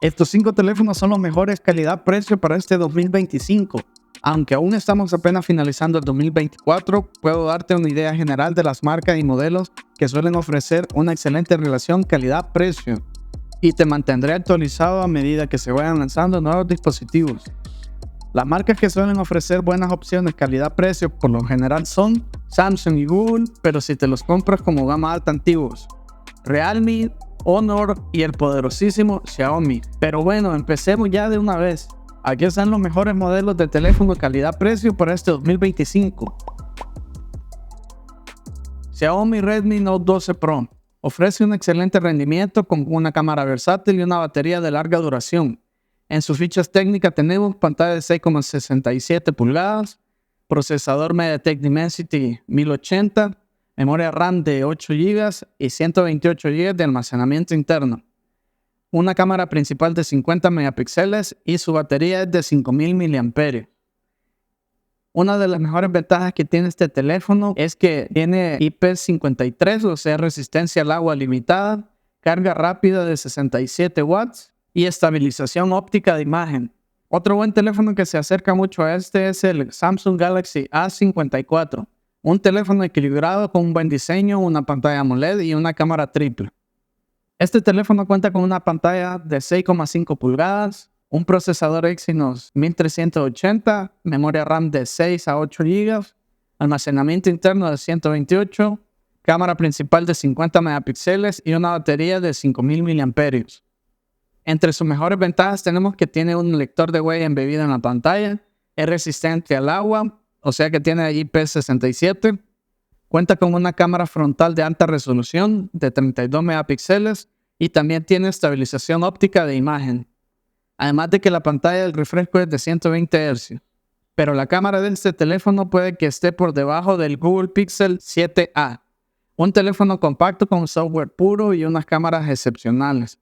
Estos 5 teléfonos son los mejores calidad-precio para este 2025. Aunque aún estamos apenas finalizando el 2024, puedo darte una idea general de las marcas y modelos que suelen ofrecer una excelente relación calidad-precio, y te mantendré actualizado a medida que se vayan lanzando nuevos dispositivos. Las marcas que suelen ofrecer buenas opciones calidad-precio por lo general son Samsung y Google, pero si te los compras como gama alta antiguos, Realme, Honor y el poderosísimo Xiaomi. Pero bueno, empecemos ya de una vez. Aquí están los mejores modelos de teléfono calidad-precio para este 2025. Xiaomi Redmi Note 12 Pro ofrece un excelente rendimiento con una cámara versátil y una batería de larga duración. En sus fichas técnicas tenemos pantalla de 6,67 pulgadas, procesador MediaTek Dimensity 1080, memoria RAM de 8 GB y 128 GB de almacenamiento interno. Una cámara principal de 50 megapíxeles y su batería es de 5000 mAh. Una de las mejores ventajas que tiene este teléfono es que tiene IP53, o sea, resistencia al agua limitada, carga rápida de 67 watts y estabilización óptica de imagen. Otro buen teléfono que se acerca mucho a este es el Samsung Galaxy A54. Un teléfono equilibrado con un buen diseño, una pantalla AMOLED y una cámara triple. Este teléfono cuenta con una pantalla de 6,5 pulgadas, un procesador Exynos 1380, memoria RAM de 6 a 8 GB, almacenamiento interno de 128, cámara principal de 50 megapíxeles y una batería de 5000 mAh. Entre sus mejores ventajas tenemos que tiene un lector de huella embebido en la pantalla, es resistente al agua, o sea que tiene IP67, cuenta con una cámara frontal de alta resolución de 32 megapíxeles y también tiene estabilización óptica de imagen. Además de que la pantalla del refresco es de 120 Hz. Pero la cámara de este teléfono puede que esté por debajo del Google Pixel 7a, un teléfono compacto con software puro y unas cámaras excepcionales.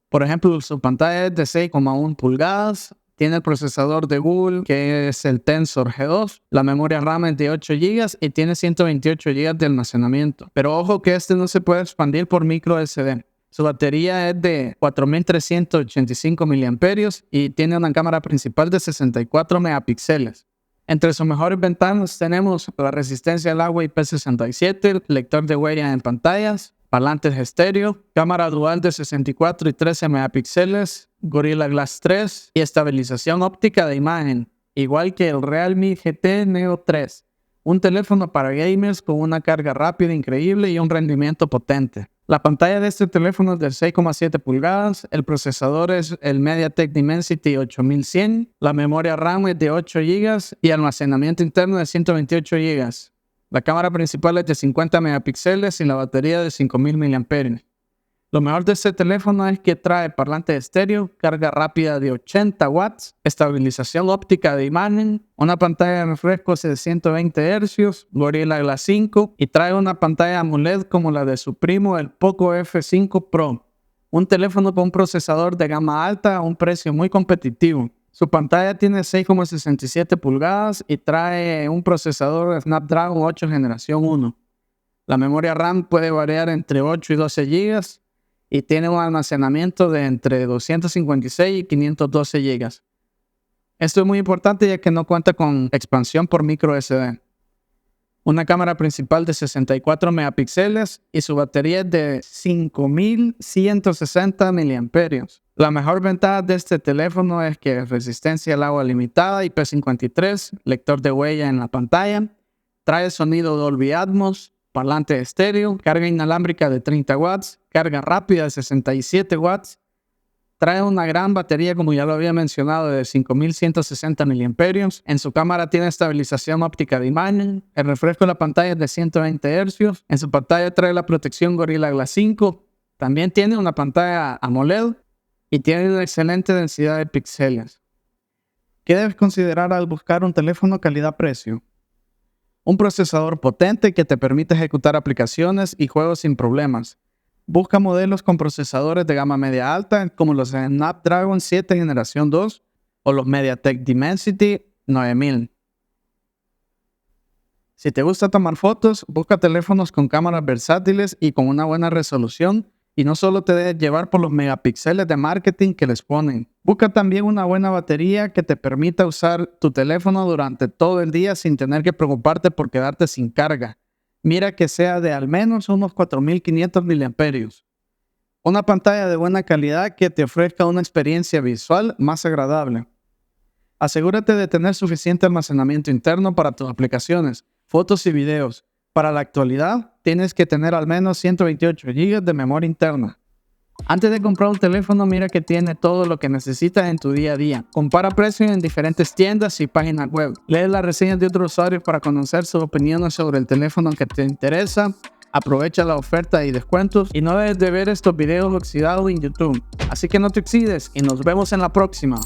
Por ejemplo, su pantalla es de 6,1 pulgadas, tiene el procesador de Google que es el Tensor G2, la memoria RAM es de 8 GB y tiene 128 GB de almacenamiento. Pero ojo que este no se puede expandir por micro SD. Su batería es de 4385 mAh y tiene una cámara principal de 64 megapíxeles. Entre sus mejores ventajas tenemos la resistencia al agua IP67, lector de huella en pantallas, parlantes estéreo, cámara dual de 64 y 13 megapíxeles, Gorilla Glass 3 y estabilización óptica de imagen, igual que el Realme GT Neo 3, un teléfono para gamers con una carga rápida increíble y un rendimiento potente. La pantalla de este teléfono es de 6,7 pulgadas, el procesador es el MediaTek Dimensity 8100, la memoria RAM es de 8 GB y almacenamiento interno de 128 GB. La cámara principal es de 50 megapíxeles y la batería de 5000 mAh. Lo mejor de este teléfono es que trae parlante estéreo, carga rápida de 80 watts, estabilización óptica de imagen, una pantalla de refresco de 120 Hz, Gorilla Glass 5 y trae una pantalla AMOLED como la de su primo el Poco F5 Pro. Un teléfono con un procesador de gama alta a un precio muy competitivo. Su pantalla tiene 6,67 pulgadas y trae un procesador Snapdragon 8 generación 1. La memoria RAM puede variar entre 8 y 12 GB y tiene un almacenamiento de entre 256 y 512 GB. Esto es muy importante ya que no cuenta con expansión por micro SD. Una cámara principal de 64 megapíxeles y su batería es de 5160 mAh. La mejor ventaja de este teléfono es que es resistencia al agua limitada, IP53, lector de huella en la pantalla, trae sonido Dolby Atmos, parlante estéreo, carga inalámbrica de 30 watts, carga rápida de 67 watts, trae una gran batería, como ya lo había mencionado, de 5160 mAh. En su cámara tiene estabilización óptica de imagen, el refresco de la pantalla es de 120 Hz, en su pantalla trae la protección Gorilla Glass 5, también tiene una pantalla AMOLED y tiene una excelente densidad de píxeles. ¿Qué debes considerar al buscar un teléfono calidad-precio? Un procesador potente que te permite ejecutar aplicaciones y juegos sin problemas. Busca modelos con procesadores de gama media alta como los Snapdragon 7 generación 2 o los MediaTek Dimensity 9000. Si te gusta tomar fotos, busca teléfonos con cámaras versátiles y con una buena resolución Y no solo te dejes llevar por los megapíxeles de marketing que les ponen. Busca también una buena batería que te permita usar tu teléfono durante todo el día sin tener que preocuparte por quedarte sin carga. Mira que sea de al menos unos 4500 miliamperios. Una pantalla de buena calidad que te ofrezca una experiencia visual más agradable. Asegúrate de tener suficiente almacenamiento interno para tus aplicaciones, fotos y videos. Para la actualidad, tienes que tener al menos 128 GB de memoria interna. Antes de comprar un teléfono, mira que tiene todo lo que necesitas en tu día a día. Compara precios en diferentes tiendas y páginas web. Lee las reseñas de otros usuarios para conocer sus opiniones sobre el teléfono que te interesa. Aprovecha la oferta y descuentos. Y no dejes de ver estos videos oxidados en YouTube. Así que no te oxides y nos vemos en la próxima.